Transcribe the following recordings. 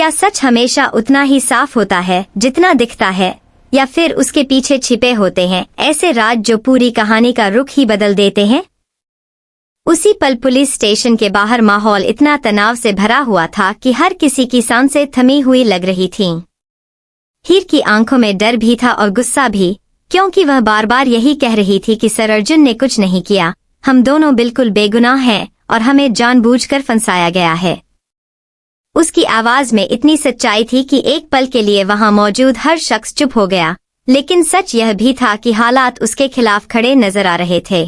क्या सच हमेशा उतना ही साफ होता है जितना दिखता है, या फिर उसके पीछे छिपे होते हैं ऐसे राज जो पूरी कहानी का रुख ही बदल देते हैं? उसी पल पुलिस स्टेशन के बाहर माहौल इतना तनाव से भरा हुआ था कि हर किसी की सांसें थमी हुई लग रही थीं। हीर की आंखों में डर भी था और गुस्सा भी, क्योंकि वह बार बार यही कह रही थी कि सर अर्जुन ने कुछ नहीं किया, हम दोनों बिल्कुल बेगुनाह हैं और हमें जानबूझकर फंसाया गया है। उसकी आवाज में इतनी सच्चाई थी कि एक पल के लिए वहां मौजूद हर शख्स चुप हो गया, लेकिन सच यह भी था कि हालात उसके खिलाफ खड़े नजर आ रहे थे।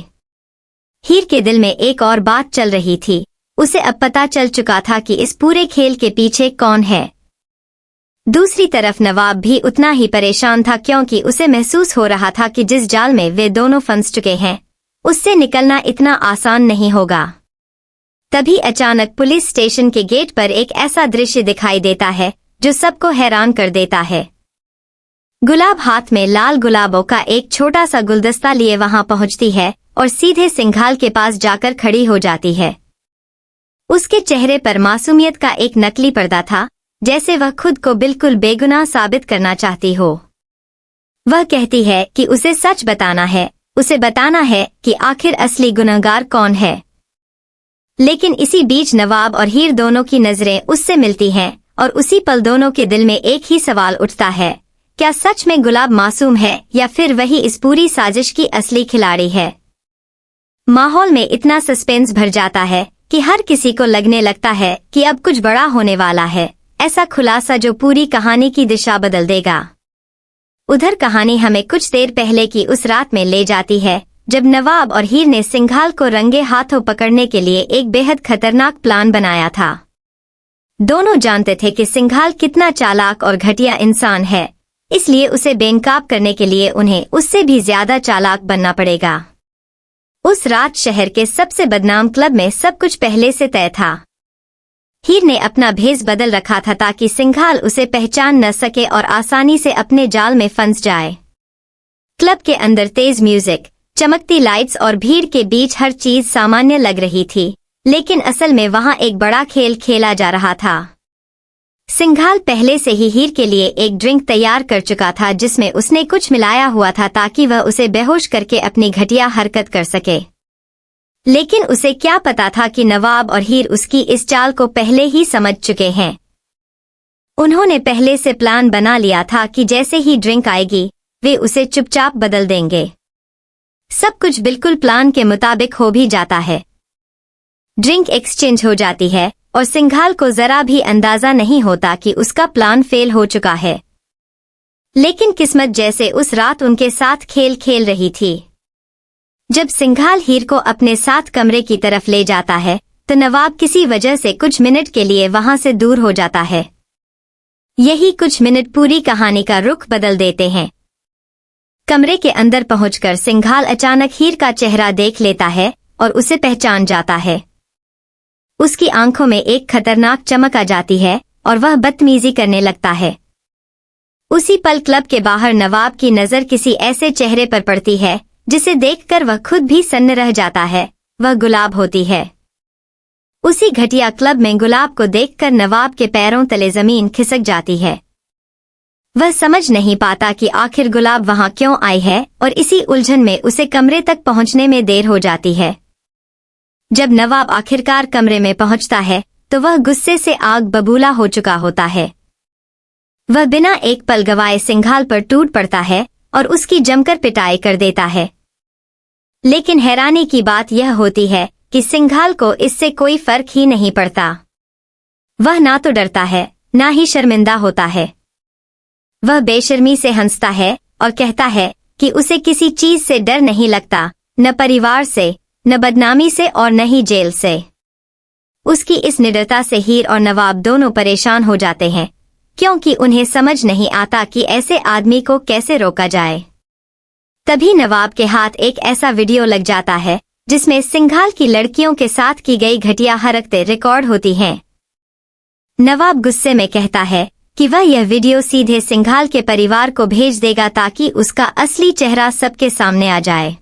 हीर के दिल में एक और बात चल रही थी। उसे अब पता चल चुका था कि इस पूरे खेल के पीछे कौन है। दूसरी तरफ नवाब भी उतना ही परेशान था, क्योंकि उसे महसूस हो रहा था कि जिस जाल में वे दोनों फंस चुके हैं उससे निकलना इतना आसान नहीं होगा। तभी अचानक पुलिस स्टेशन के गेट पर एक ऐसा दृश्य दिखाई देता है जो सबको हैरान कर देता है। गुलाब हाथ में लाल गुलाबों का एक छोटा सा गुलदस्ता लिए वहां पहुंचती है और सीधे सिंघाल के पास जाकर खड़ी हो जाती है। उसके चेहरे पर मासूमियत का एक नकली पर्दा था, जैसे वह खुद को बिल्कुल बेगुनाह साबित करना चाहती हो। वह कहती है कि उसे सच बताना है, उसे बताना है कि आखिर असली गुनहगार कौन है। लेकिन इसी बीच नवाब और हीर दोनों की नजरें उससे मिलती हैं और उसी पल दोनों के दिल में एक ही सवाल उठता है, क्या सच में गुलाब मासूम है या फिर वही इस पूरी साजिश की असली खिलाड़ी है? माहौल में इतना सस्पेंस भर जाता है कि हर किसी को लगने लगता है कि अब कुछ बड़ा होने वाला है, ऐसा खुलासा जो पूरी कहानी की दिशा बदल देगा। उधर कहानी हमें कुछ देर पहले की उस रात में ले जाती है जब नवाब और हीर ने सिंघाल को रंगे हाथों पकड़ने के लिए एक बेहद खतरनाक प्लान बनाया था। दोनों जानते थे कि सिंघाल कितना चालाक और घटिया इंसान है, इसलिए उसे बेनकाब करने के लिए उन्हें उससे भी ज्यादा चालाक बनना पड़ेगा। उस रात शहर के सबसे बदनाम क्लब में सब कुछ पहले से तय था। हीर ने अपना भेष बदल रखा था ताकि सिंघाल उसे पहचान न सके और आसानी से अपने जाल में फंस जाए। क्लब के अंदर तेज म्यूजिक, चमकती लाइट्स और भीड़ के बीच हर चीज सामान्य लग रही थी, लेकिन असल में वहां एक बड़ा खेल खेला जा रहा था। सिंघाल पहले से ही हीर के लिए एक ड्रिंक तैयार कर चुका था जिसमें उसने कुछ मिलाया हुआ था ताकि वह उसे बेहोश करके अपनी घटिया हरकत कर सके। लेकिन उसे क्या पता था कि नवाब और हीर उसकी इस चाल को पहले ही समझ चुके हैं। उन्होंने पहले से प्लान बना लिया था कि जैसे ही ड्रिंक आएगी वे उसे चुपचाप बदल देंगे। सब कुछ बिल्कुल प्लान के मुताबिक हो भी जाता है। ड्रिंक एक्सचेंज हो जाती है और सिंघाल को जरा भी अंदाजा नहीं होता कि उसका प्लान फेल हो चुका है। लेकिन किस्मत जैसे उस रात उनके साथ खेल खेल रही थी। जब सिंघाल हीर को अपने साथ कमरे की तरफ ले जाता है तो नवाब किसी वजह से कुछ मिनट के लिए वहां से दूर हो जाता है। यही कुछ मिनट पूरी कहानी का रुख बदल देते हैं। कमरे के अंदर पहुंचकर सिंघाल अचानक हीर का चेहरा देख लेता है और उसे पहचान जाता है। उसकी आंखों में एक खतरनाक चमक आ जाती है और वह बदतमीजी करने लगता है। उसी पल क्लब के बाहर नवाब की नजर किसी ऐसे चेहरे पर पड़ती है जिसे देखकर वह खुद भी सन्न रह जाता है। वह गुलाब होती है। उसी घटिया क्लब में गुलाब को देखकर नवाब के पैरों तले जमीन खिसक जाती है। वह समझ नहीं पाता कि आखिर गुलाब वहां क्यों आई है और इसी उलझन में उसे कमरे तक पहुंचने में देर हो जाती है। जब नवाब आखिरकार कमरे में पहुंचता है तो वह गुस्से से आग बबूला हो चुका होता है। वह बिना एक पल गवाए सिंघाल पर टूट पड़ता है और उसकी जमकर पिटाई कर देता है। लेकिन हैरानी की बात यह होती है कि सिंघाल को इससे कोई फर्क ही नहीं पड़ता। वह ना तो डरता है ना ही शर्मिंदा होता है। वह बेशर्मी से हंसता है और कहता है कि उसे किसी चीज से डर नहीं लगता, न परिवार से, न बदनामी से और न ही जेल से। उसकी इस निडरता से हीर और नवाब दोनों परेशान हो जाते हैं, क्योंकि उन्हें समझ नहीं आता कि ऐसे आदमी को कैसे रोका जाए। तभी नवाब के हाथ एक ऐसा वीडियो लग जाता है जिसमें सिंघाल की लड़कियों के साथ की गई घटिया हरकतें रिकॉर्ड होती हैं। नवाब गुस्से में कहता है कि वह यह वीडियो सीधे सिंघाल के परिवार को भेज देगा ताकि उसका असली चेहरा सबके सामने आ जाए।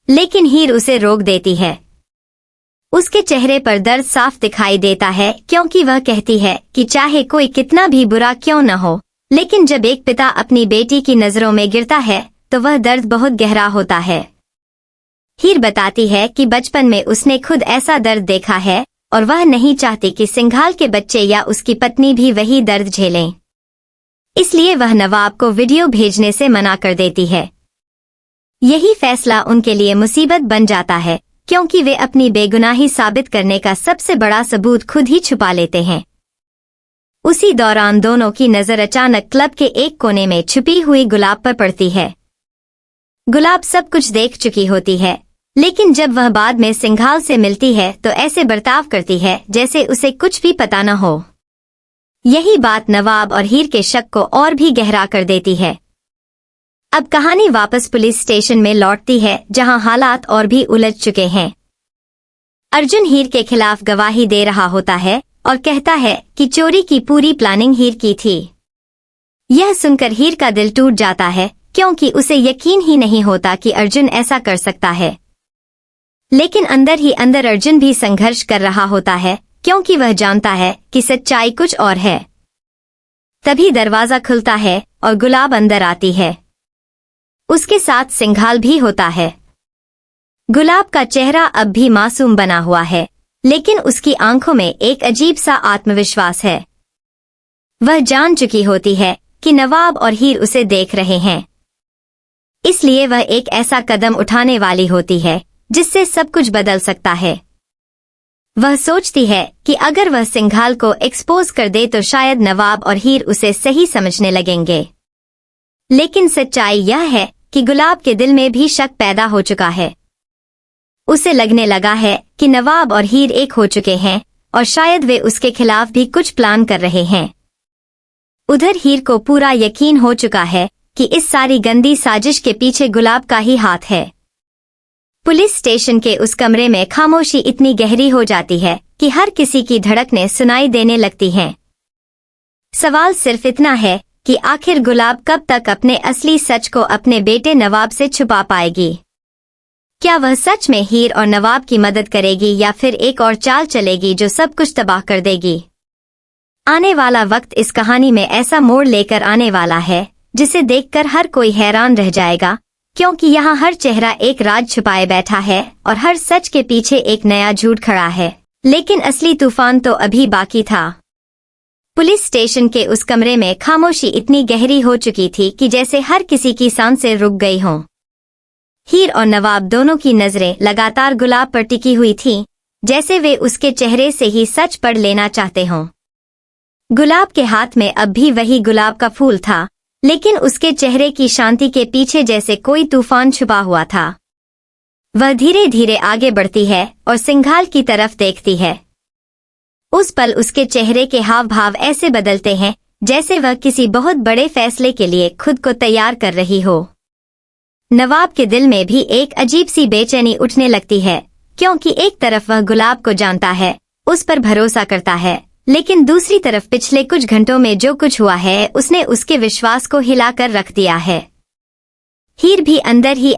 लेकिन हीर उसे रोक देती है। उसके चेहरे पर दर्द साफ दिखाई देता है, क्योंकि वह कहती है कि चाहे कोई कितना भी बुरा क्यों न हो, लेकिन जब एक पिता अपनी बेटी की नजरों में गिरता है तो वह दर्द बहुत गहरा होता है। हीर बताती है कि बचपन में उसने खुद ऐसा दर्द देखा है और वह नहीं चाहती कि सिंघाल के बच्चे या उसकी पत्नी भी वही दर्द झेलें। इसलिए वह नवाब को वीडियो भेजने से मना कर देती है। यही फैसला उनके लिए मुसीबत बन जाता है, क्योंकि वे अपनी बेगुनाही साबित करने का सबसे बड़ा सबूत खुद ही छुपा लेते हैं। उसी दौरान दोनों की नजर अचानक क्लब के एक कोने में छुपी हुई गुलाब पर पड़ती है। गुलाब सब कुछ देख चुकी होती है, लेकिन जब वह बाद में सिंघाल से मिलती है तो ऐसे बर्ताव करती है जैसे उसे कुछ भी पता न हो। यही बात नवाब और हीर के शक को और भी गहरा कर देती है। अब कहानी वापस पुलिस स्टेशन में लौटती है, जहां हालात और भी उलझ चुके हैं। अर्जुन हीर के खिलाफ गवाही दे रहा होता है और कहता है कि चोरी की पूरी प्लानिंग हीर की थी। यह सुनकर हीर का दिल टूट जाता है, क्योंकि उसे यकीन ही नहीं होता कि अर्जुन ऐसा कर सकता है। लेकिन अंदर ही अंदर अर्जुन भी संघर्ष कर रहा होता है, क्योंकि वह जानता है कि सच्चाई कुछ और है। तभी दरवाजा खुलता है और गुलाब अंदर आती है। उसके साथ सिंघाल भी होता है। गुलाब का चेहरा अब भी मासूम बना हुआ है, लेकिन उसकी आंखों में एक अजीब सा आत्मविश्वास है। वह जान चुकी होती है कि नवाब और हीर उसे देख रहे हैं, इसलिए वह एक ऐसा कदम उठाने वाली होती है जिससे सब कुछ बदल सकता है। वह सोचती है कि अगर वह सिंघाल को एक्सपोज कर दे तो शायद नवाब और हीर उसे सही समझने लगेंगे। लेकिन सच्चाई यह है कि गुलाब के दिल में भी शक पैदा हो चुका है। उसे लगने लगा है कि नवाब और हीर एक हो चुके हैं और शायद वे उसके खिलाफ भी कुछ प्लान कर रहे हैं। उधर हीर को पूरा यकीन हो चुका है कि इस सारी गंदी साजिश के पीछे गुलाब का ही हाथ है। पुलिस स्टेशन के उस कमरे में खामोशी इतनी गहरी हो जाती है कि हर किसी की धड़कनें सुनाई देने लगती हैं। सवाल सिर्फ इतना है कि आखिर गुलाब कब तक अपने असली सच को अपने बेटे नवाब से छुपा पाएगी। क्या वह सच में हीर और नवाब की मदद करेगी या फिर एक और चाल चलेगी जो सब कुछ तबाह कर देगी। आने वाला वक्त इस कहानी में ऐसा मोड़ लेकर आने वाला है जिसे देखकर हर कोई हैरान रह जाएगा, क्योंकि यहाँ हर चेहरा एक राज छुपाए बैठा है और हर सच के पीछे एक नया झूठ खड़ा है। लेकिन असली तूफान तो अभी बाकी था। पुलिस स्टेशन के उस कमरे में खामोशी इतनी गहरी हो चुकी थी कि जैसे हर किसी की सांसें रुक गई हों। हीर और नवाब दोनों की नजरें लगातार गुलाब पर टिकी हुई थीं, जैसे वे उसके चेहरे से ही सच पढ़ लेना चाहते हों। गुलाब के हाथ में अब भी वही गुलाब का फूल था, लेकिन उसके चेहरे की शांति के पीछे जैसे कोई तूफान छुपा हुआ था। वह धीरे धीरे आगे बढ़ती है और सिंघाल की तरफ देखती है। उस पल उसके चेहरे के हाव भाव ऐसे बदलते हैं जैसे वह किसी बहुत बड़े फैसले के लिए खुद को तैयार कर रही हो। नवाब के दिल में भी एक अजीब सी बेचैनी उठने लगती है, क्योंकि एक तरफ वह गुलाब को जानता है, उस पर भरोसा करता है, लेकिन दूसरी तरफ पिछले कुछ घंटों में जो कुछ हुआ है उसने उसके विश्वास को हिलाकर रख दिया है। हीर भी अंदर ही